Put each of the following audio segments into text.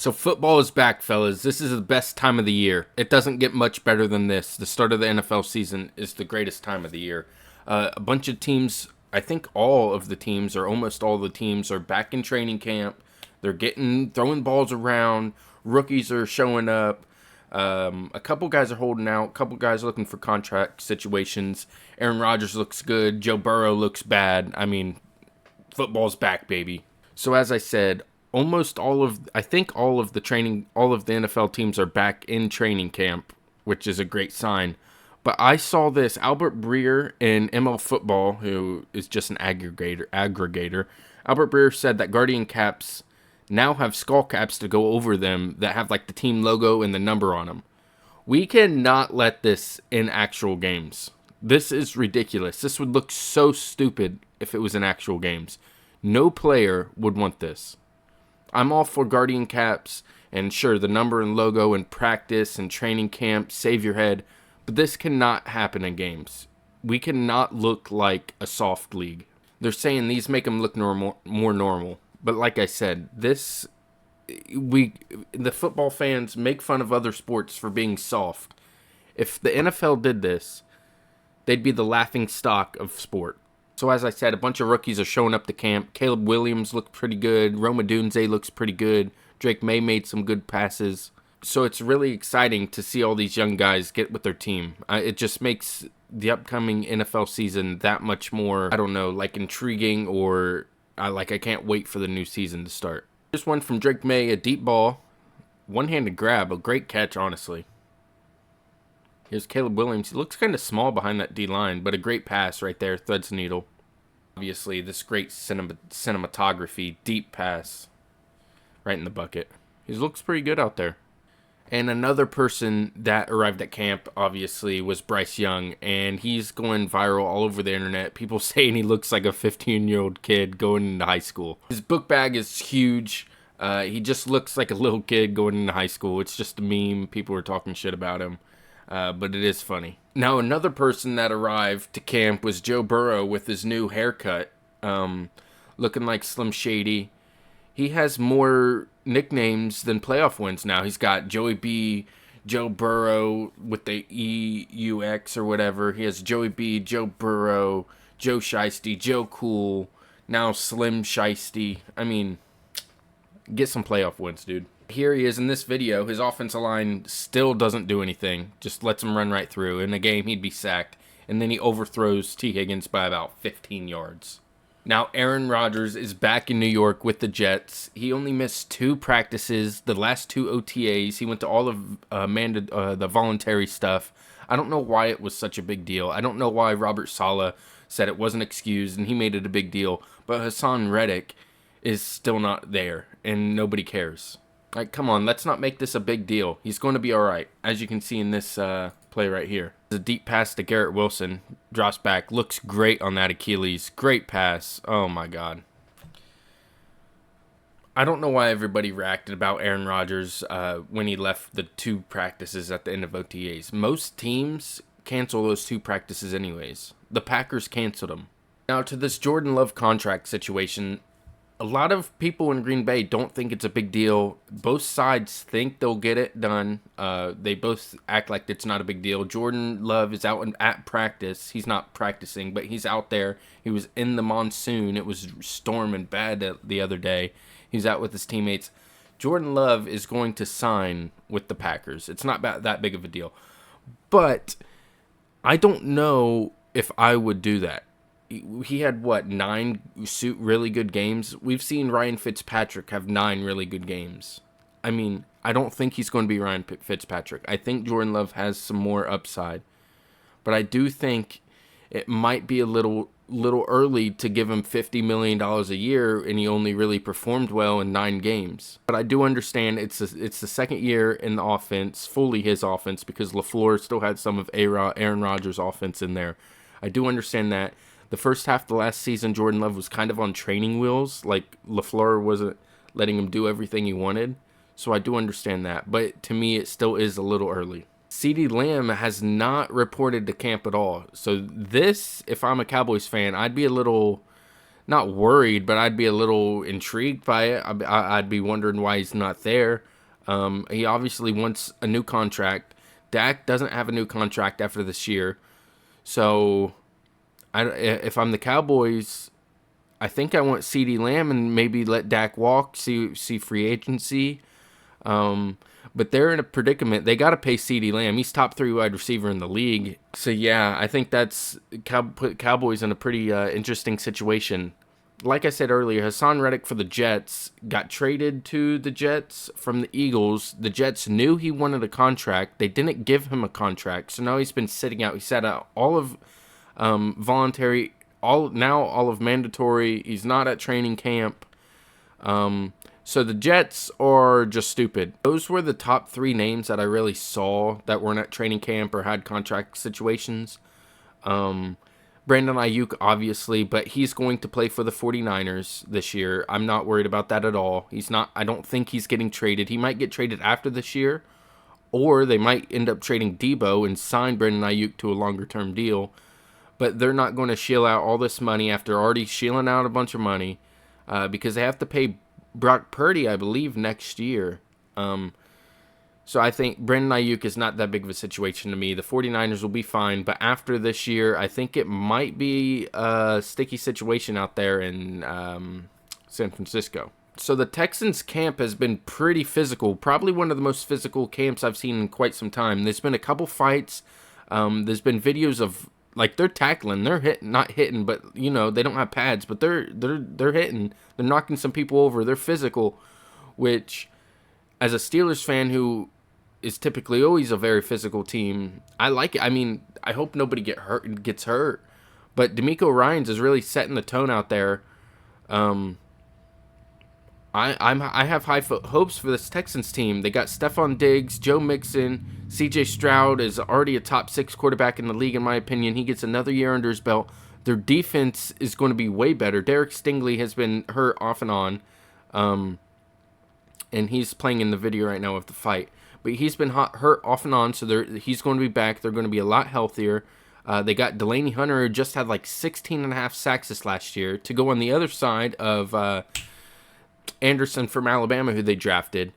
So football is back, fellas. This is the best time of the year. It doesn't get much better than this. The start of the NFL season is the greatest time of the year. A bunch of teams, I think all of the teams or almost all the teams are back in training camp. They're throwing balls around. Rookies are showing up. A couple guys are holding out. A couple guys looking for contract situations. Aaron Rodgers looks good. Joe Burrow looks bad. I mean, football's back, baby. So as I said, I think all of the NFL teams are back in training camp, which is a great sign. But I saw this Albert Breer in ML Football, who is just an aggregator. Albert Breer said that Guardian caps now have skull caps to go over them that have like the team logo and the number on them. We cannot let this in actual games. This is ridiculous. This would look so stupid if it was in actual games. No player would want this. I'm all for Guardian caps, and sure, the number and logo in practice and training camp, save your head, but this cannot happen in games. We cannot look like a soft league. They're saying these make them look more normal, but like I said, the football fans make fun of other sports for being soft. If the NFL did this, they'd be the laughing stock of sport. So as I said, a bunch of rookies are showing up to camp. Caleb Williams looked pretty good. Rome Odunze looks pretty good. Drake May made some good passes. So it's really exciting to see all these young guys get with their team. It just makes the upcoming NFL season that much more, I don't know, like intriguing or I can't wait for the new season to start. This one from Drake May, a deep ball, one-handed grab, a great catch, honestly. Here's Caleb Williams. He looks kind of small behind that D-line, but a great pass right there. Threads the needle. Obviously, this great cinematography, deep pass right in the bucket. He looks pretty good out there. And another person that arrived at camp, obviously, was Bryce Young, and he's going viral all over the internet. People saying he looks like a 15-year-old kid going into high school. His book bag is huge. He just looks like a little kid going into high school. It's just a meme. People are talking shit about him. But it is funny. Now, another person that arrived to camp was Joe Burrow with his new haircut, looking like Slim Shady. He has more nicknames than playoff wins now. He's got Joey B, Joe Burrow with the EUX or whatever. He has Joey B, Joe Burrow, Joe Shiesty, Joe Cool, now Slim Shiesty. I mean, get some playoff wins, dude. Here he is in this video. His offensive line still doesn't do anything. Just lets him run right through. In a game, he'd be sacked. And then he overthrows T. Higgins by about 15 yards. Now, Aaron Rodgers is back in New York with the Jets. He only missed 2 practices, the last 2 OTAs. He went to all of the voluntary stuff. I don't know why it was such a big deal. I don't know why Robert Saleh said it wasn't excused and he made it a big deal. But Hassan Reddick is still not there, and nobody cares. Like, come on, let's not make this a big deal. He's going to be all right, as you can see in this play right here. The deep pass to Garrett Wilson. Drops back. Looks great on that Achilles. Great pass. Oh, my God. I don't know why everybody reacted about Aaron Rodgers when he left the 2 practices at the end of OTAs. Most teams cancel those 2 practices anyways. The Packers canceled them. Now, to this Jordan Love contract situation, a lot of people in Green Bay don't think it's a big deal. Both sides think they'll get it done. They both act like it's not a big deal. Jordan Love is out at practice. He's not practicing, but he's out there. He was in the monsoon. It was storming bad the other day. He's out with his teammates. Jordan Love is going to sign with the Packers. It's not that big of a deal. But I don't know if I would do that. He had, 9 really good games? We've seen Ryan Fitzpatrick have 9 really good games. I mean, I don't think he's going to be Ryan Fitzpatrick. I think Jordan Love has some more upside. But I do think it might be a little early to give him $50 million a year, and he only really performed well in 9 games. But I do understand it's the second year in the offense, fully his offense, because LaFleur still had some of Aaron Rodgers' offense in there. I do understand that. The first half of the last season, Jordan Love was kind of on training wheels. Like, LaFleur wasn't letting him do everything he wanted. So I do understand that. But to me, it still is a little early. CeeDee Lamb has not reported to camp at all. So this, if I'm a Cowboys fan, I'd be a little, not worried, but I'd be a little intrigued by it. I'd be wondering why he's not there. He obviously wants a new contract. Dak doesn't have a new contract after this year. So if I'm the Cowboys, I think I want CeeDee Lamb and maybe let Dak walk, see free agency. But they're in a predicament. They got to pay CeeDee Lamb. He's top 3 wide receiver in the league. So, yeah, I think that's put Cowboys in a pretty interesting situation. Like I said earlier, Hassan Reddick for the Jets got traded to the Jets from the Eagles. The Jets knew he wanted a contract. They didn't give him a contract. So now he's been sitting out. He sat out all of voluntary, all of mandatory. He's not at training camp. So the Jets are just stupid. Those were the top 3 names that I really saw that weren't at training camp or had contract situations. Brandon Ayuk, obviously, but he's going to play for the 49ers this year. I'm not worried about that at all. I don't think he's getting traded. He might get traded after this year, or they might end up trading Debo and sign Brandon Ayuk to a longer-term deal. But they're not going to shill out all this money after already shilling out a bunch of money because they have to pay Brock Purdy, I believe, next year. So I think Brandon Ayuk is not that big of a situation to me. The 49ers will be fine, but after this year, I think it might be a sticky situation out there in San Francisco. So the Texans camp has been pretty physical, probably one of the most physical camps I've seen in quite some time. There's been a couple fights. There's been videos of like they're tackling, they're not hitting, but you know they don't have pads, but they're hitting, they're knocking some people over, they're physical, which as a Steelers fan who is typically always a very physical team, I like it. I mean, I hope nobody gets hurt, but DeMeco Ryans is really setting the tone out there. I have high hopes for this Texans team. They got Stephon Diggs, Joe Mixon, C.J. Stroud is already a top 6 quarterback in the league, in my opinion. He gets another year under his belt. Their defense is going to be way better. Derek Stingley has been hurt off and on, and he's playing in the video right now of the fight. But he's been hurt off and on, so he's going to be back. They're going to be a lot healthier. They got Delaney Hunter, who just had like 16.5 sacks this last year, to go on the other side of Anderson from Alabama, who they drafted.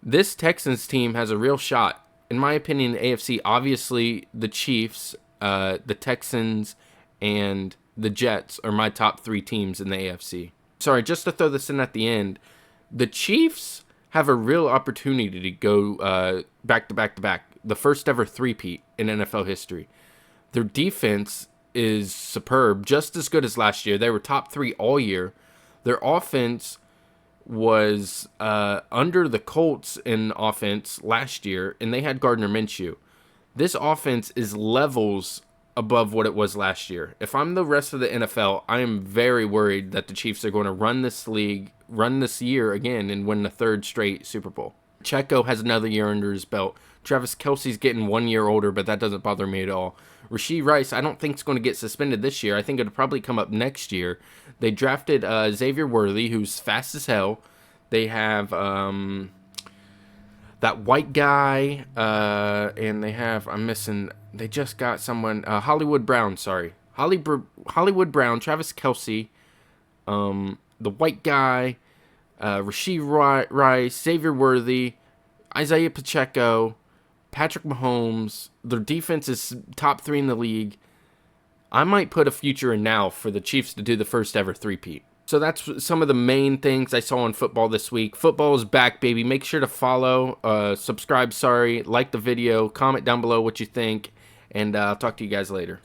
This Texans team has a real shot. In my opinion, the AFC, obviously the Chiefs, the Texans, and the Jets are my top 3 teams in the AFC. Sorry, just to throw this in at the end, the Chiefs have a real opportunity to go back to back, the first ever three-peat in NFL history. Their defense is superb, just as good as last year. They were top 3 all year. Their offense was under the Colts in offense last year, and they had Gardner Minshew. This offense is levels above what it was last year. If I'm the rest of the NFL, I am very worried that the Chiefs are going to run this year again and win the 3rd straight Super Bowl. Checo has another year under his belt. Travis Kelce's getting 1 year older, but that doesn't bother me at all. Rashee Rice, I don't think is going to get suspended this year. I think it'll probably come up next year. They drafted Xavier Worthy, who's fast as hell. They have that white guy, and they just got someone, Hollywood Brown, Hollywood Brown, Travis Kelce, the white guy, Rashee Rice, Xavier Worthy, Isaiah Pacheco, Patrick Mahomes. Their defense is top 3 in the league. I might put a future in now for the Chiefs to do the first ever three-peat. So that's some of the main things I saw in football this week. Football is back, baby. Make sure to follow, subscribe, like the video, comment down below what you think, and I'll talk to you guys later.